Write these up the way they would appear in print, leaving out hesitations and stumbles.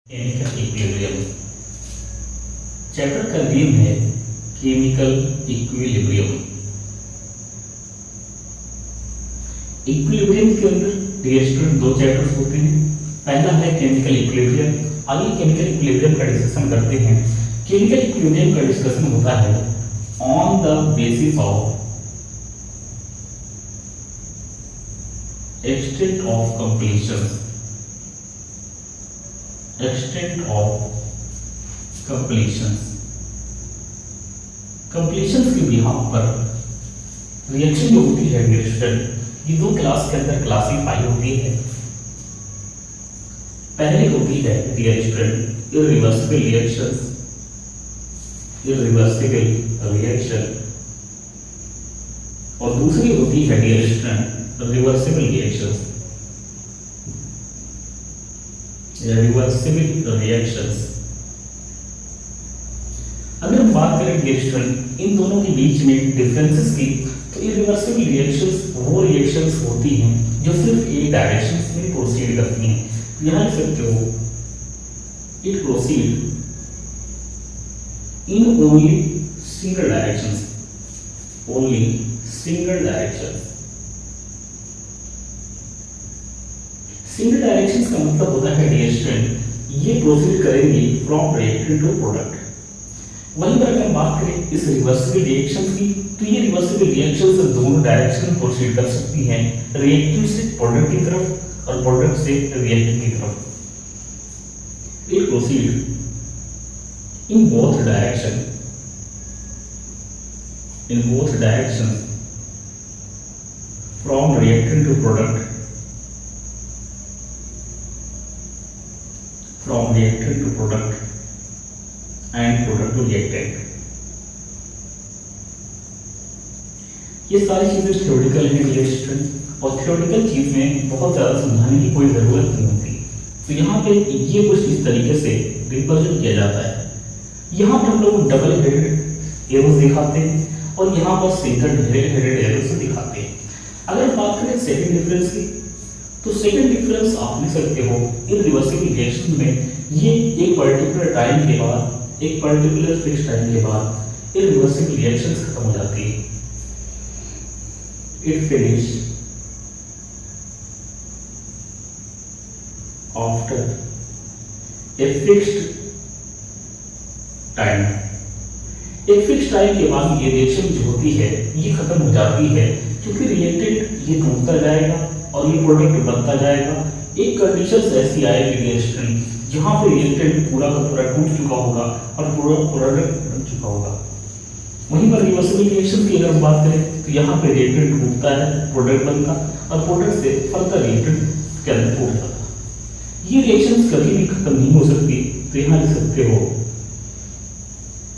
Chemical equilibrium chapter का name है chemical equilibrium. Equilibrium के अंदर डियर स्टूडेंट दो चैप्टर्स होते हैं। पहला है केमिकल इक्विलिब्रियम। आइए केमिकल इक्विलिब्रियम का डिस्कशन करते हैं। केमिकल इक्विलिब्रियम का डिस्कशन होता है on the basis of extent of completions completions के बिहाफ पर रिएक्शन जो होती है स्टूडेंट ये दो क्लास के अंदर क्लासिफाई होती है। पहली होती है डियर स्टूडेंट इरिवर्सिबल रिएक्शन और दूसरी होती है डियर स्टूडेंट रिवर्सिबल रिएक्शंस। अगर हम बात करें रिएक्शन इन दोनों के बीच में डिफरेंसेस की, तो इरिवर्सिबल रिएक्शंस वो रिएक्शंस होती हैं जो सिर्फ एक डायरेक्शन में प्रोसीड करती हैं। यहां लिख सकते हो it proceed in only single directions, single directions का मतलब होता है डियर स्टूडेंट ये प्रोसीड करेंगे फ्रॉम रिएक्टेंट टू प्रोडक्ट। वहीं पर अगर बात करें इस रिवर्सिबल रिएक्शंस की, तो ये रिवर्सिबल रिएक्शंस दोनों डायरेक्शन में प्रोसीड कर सकती हैं, रिएक्टेंट से प्रोडक्ट की तरफ और प्रोडक्ट से रिएक्टेंट की तरफ। It proceed in both direction from reactant to product, from reactant to product and product to reactant। ये सारी चीजें थ्योरेटिकल हैं डियर स्टूडेंट, और थ्योरेटिकल चीज में बहुत ज्यादा समझाने की कोई जरूरत नहीं होती। तो यहाँ पे ये कुछ इस तरीके से रिप्रेजेंट किया जाता है। यहाँ पर हम लोग डबल हेडेड एरोस दिखाते हैं और यहाँ पर सिंगल हेडेड एरोस दिखाते हैं। अगर बात करें सेकंड डिफरेंस की, तो सेकंड डिफरेंस आप लिख सकते हो इरिवर्सिबल रिएक्शन में ये एक पर्टिकुलर टाइम के बाद, एक पर्टिकुलर फिक्स टाइम के बाद इरिवर्सिबल रिएक्शंस खत्म हो जाती है। It finish after a fixed time. एक फिक्स टाइम के बाद ये रिएक्शन जो होती है ये खत्म हो जाती है, क्योंकि रिएक्टेंट ये टूटता जाएगा और ये प्रोडक्ट बनता जाएगा। एक कंडीशन ऐसी आएगी रिएक्शन जहां पे रिएक्टेंट पूरा का पूरा टूट चुका होगा और पूरा प्रोडक्ट बन चुका होगा। वहीं पर रिवर्सिबल रिएक्शन की अगर हम बात करें, तो यहाँ पे रिएक्टेंट टूटता है, प्रोडक्ट बनता और प्रोडक्ट से फर्दर रिएक्टेंट के अंदर टूट जाता। ये रिएक्शंस कभी भी खत्म नहीं हो सकती। तो यहाँ लिख सकते हो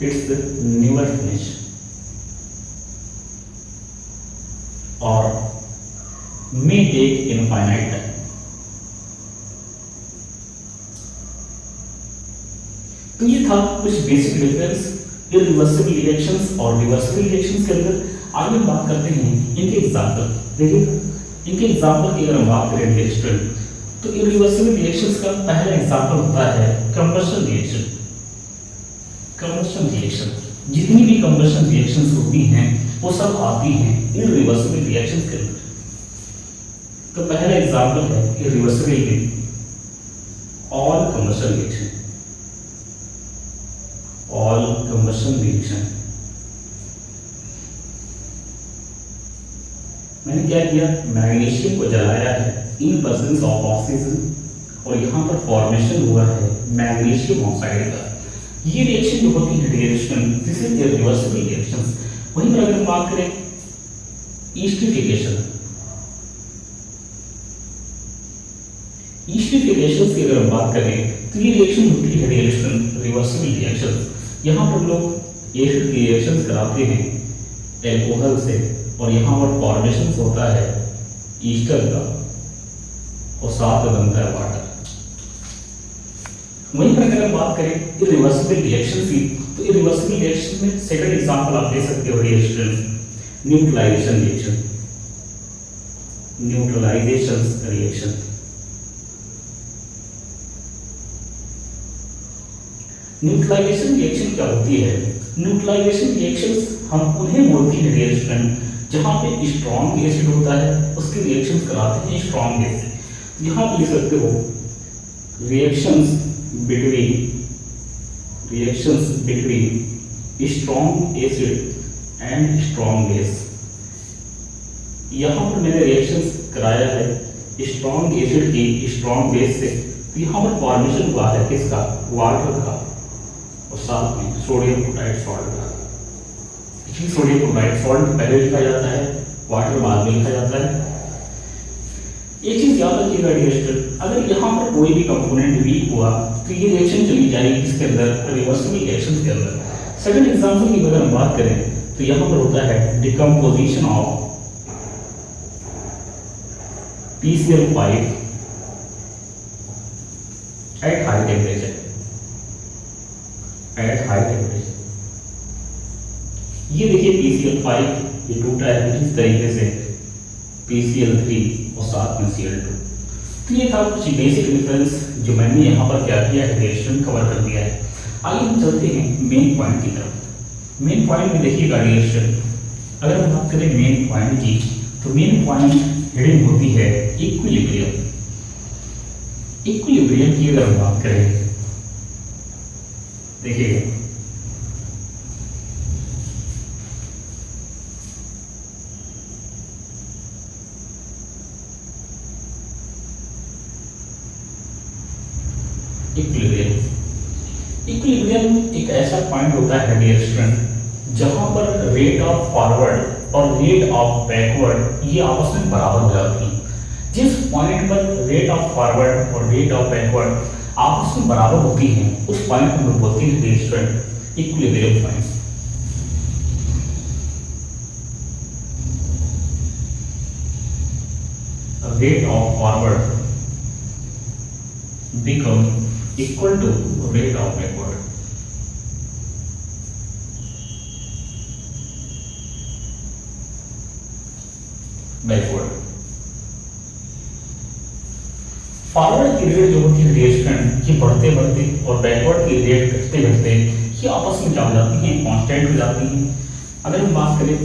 इट्स नेवर फिनिश और may take infinite time। तो ये था कुछ बेसिक डिफरेंस इरिवर्सिबल रिएक्शंस और रिवर्सिबल रिएक्शंस के अंदर। आगे हम बात करते हैं इनके एग्जांपल। देखिए इनके एग्जांपल की अगर हम बात करें डियर स्टूडेंट, तो इरिवर्सिबल रिएक्शंस का पहला एग्जांपल होता है कंबशन रिएक्शन। जितनी भी कंबशन रिएक्शंस होती हैं वो सब आती हैं इरिवर्सिबल रिएक्शंस के अंदर। तो पहला एग्जांपल है इरिवर्सिबल ऑल कंबशन रिएक्शन। मैंने क्या किया, मैग्नीशियम को जलाया है इन प्रेजेंस ऑफ ऑक्सीजन और यहाँ पर फॉर्मेशन हुआ है मैग्नीशियम ऑक्साइड का। ये रिएक्शन जो होती है reaction this is irreversible reactions. वहीं पर अगर हम बात करें ईस्टिफिकेशन की अगर हम बात करें, तो ये रिएक्शन होती है रिवर्सिबल रिएक्शन। यहाँ पर लोग एसिड की रिएक्शंस कराते हैं एल्कोहल से और यहाँ पर फॉर्मेशन होता है ईस्टर का और साथ में बनता है वाटर। वहीं पर अगर हम बात करें इरिवर्सिबल रिएक्शन की, तो इरिवर्सिबल रिएक्शन में सेकंड एग्जांपल आप ले सकते हो न्यूट्रलाइजेशन रिएक्शन। न्यूट्रलाइजेशन रिएक्शन क्या होती है? न्यूट्रलाइजेशन रिएक्शंस हम उन्हें बोलते हैं डियर स्टूडेंट जहाँ पे स्ट्रॉन्ग एसिड होता है उसकी रिएक्शंस कराते हैं स्ट्रॉन्ग एसिड। यहाँ पे लिख सकते हो reactions between strong acid and strong base. यहाँ पर मैंने रिएक्शंस कराया है स्ट्रॉन्ग एसिड की स्ट्रॉन्ग बेस से, तो यहाँ पर फॉर्मेशन हुआ है किसका? वाटर का और साथ में सोडियम क्लोराइड सॉल्ट का। सोडियम क्लोराइड सॉल्ट पहले लिखा जाता है, वाटर बाद में लिखा जाता है। एक चीज याद रखिएगा डियर स्टूडेंट, अगर यहाँ पर कोई भी कंपोनेंट वीक हुआ तो ये रिएक्शन चली जाएगी इसके अंदर रिवर्सिबल रिएक्शन के अंदर। सेकंड एग्जांपल की अगर हम बात करें तो यहाँ पर होता है decomposition of PCl5 at high temperature. ये देखिए PCl5 ये टूटा है इस तरीके से PCl3 और साथ में Cl2। तो ये था कुछ बेसिक डिफरेंस जो मैंने यहाँ पर क्या किया है रिएक्शन कवर कर दिया है। आइए हम चलते हैं मेन पॉइंट की तरफ। मेन पॉइंट में देखिएगा रिएक्शन, अगर हम बात करें मेन पॉइंट की तो मेन पॉइंट हेडिंग होती है इक्विलिब्रियम। इक्विलिब्रियम की अगर हम बात करें देखिएगा इक्विलिब्रियम एक ऐसा पॉइंट होता है डियर स्टूडेंट जहां पर रेट ऑफ फॉरवर्ड और रेट ऑफ बैकवर्ड ये आपस में बराबर हो जाती हैं। जिस पॉइंट पर रेट ऑफ फॉरवर्ड और रेट ऑफ बैकवर्ड आपस में बराबर होती हैं उस पॉइंट को हम बोलते हैं dear student equilibrium point. Rate of forward become equal to rate of backward। Forward की रेट जो होती है रिएक्शन ये बढ़ते बढ़ते और बैकवर्ड की रेट घटते घटते ये आपस में क्या हो जाती हैं? कांस्टेंट हो जाती हैं। अगर हम बात करें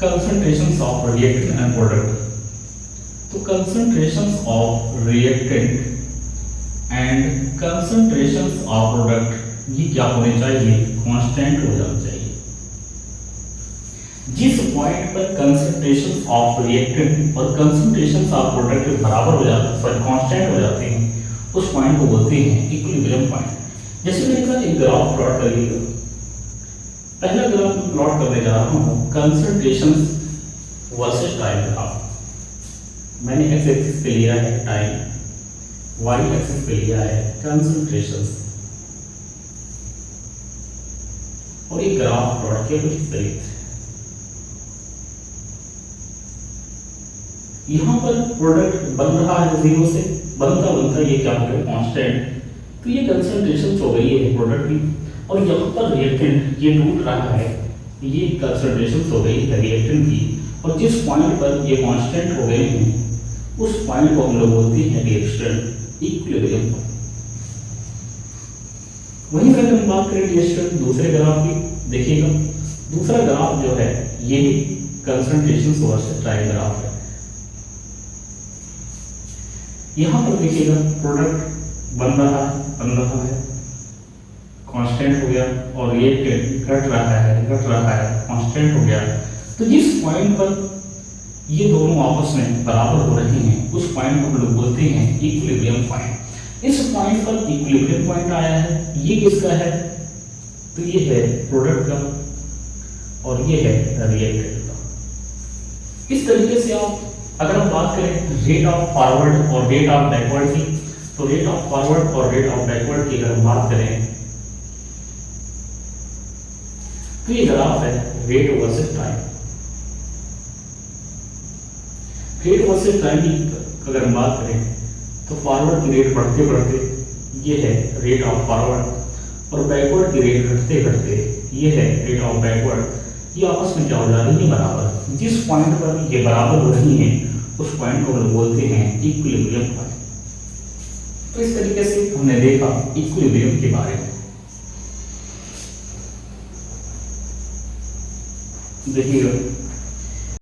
concentrations of reactant and product, तो concentrations of reactant and concentrations of product ये क्या होने चाहिए? कांस्टेंट हो जाना चाहिए। जिस पॉइंट पर कंसंट्रेशंस ऑफ रिएक्टेंट और कंसंट्रेशंस ऑफ प्रोडक्ट बराबर हो जाते हैं, कांस्टेंट हो जाते हैं, उस पॉइंट को बोलते हैं इक्विलिब्रियम पॉइंट। जैसे मैंने कहा एक ग्राफ प्लॉट करिएगा, पहला ग्राफ प्लॉट करने जा रहा हूं कंसंट्रेशंस वर्सेस टाइम ग्राफ। मैंने एक्स एक्सिस पे लिया है टाइम, वाई एक्सिस पे लिया है कंसंट्रेशंस, और एक ग्राफ प्लॉट किया कुछ इस तरीके से। यहां पर प्रोडक्ट बन रहा है जीरो से, बनता बनता ये क्या हो गया? कांस्टेंट। तो ये कंसंट्रेशन हो गई है प्रोडक्ट की, और यहाँ पर रिएक्टेंट ये टूट रहा है, ये कंसंट्रेशन हो गई है रिएक्टेंट की, और जिस पॉइंट पर ये कांस्टेंट हो गए हैं उस पॉइंट को हम लोग बोलते हैं रिएक्शन इक्विलिब्रियम पॉइंट। वहीं अगर हम बात करें रिएक्शन दूसरे ग्राफ की, देखिएगा दूसरा ग्राफ जो है ये भी कंसंट्रेशन वर्सेस टाइम ग्राफ है। यहां पर देखिएगा प्रोडक्ट बन रहा है, कांस्टेंट हो गया, और रिएक्टेंट घट रहा है, कांस्टेंट हो गया। तो जिस पॉइंट पर ये दोनों आपस में बराबर हो रहे हैं उस पॉइंट को हम लोग बोलते हैं इक्विलिब्रियम पॉइंट। इस पॉइंट पर इक्विलिब्रियम पॉइंट आया है, ये किसका है? तो ये है प्रोडक्ट का और ये है रिएक्टेंट का। इस तरीके से आप अगर हम बात करें रेट ऑफ फॉरवर्ड और रेट ऑफ बैकवर्ड की, तो रेट ऑफ फॉरवर्ड और रेट ऑफ बैकवर्ड की अगर हम बात करें तो ये ग्राफ है rate versus time. Rate versus time की अगर हम बात करें तो फॉरवर्ड की रेट बढ़ते बढ़ते ये है रेट ऑफ फॉरवर्ड, और बैकवर्ड की रेट घटते घटते ये है रेट ऑफ बैकवर्ड। ये आपस में क्या हो जा रही है? बराबर। जिस पॉइंट पर ये बराबर हो रही है उस पॉइंट को हम लोग बोलते हैं इक्विलिब्रियम पॉइंट। तो इस तरीके से हमने देखा इक्विलिब्रियम के बारे में। देखिएगा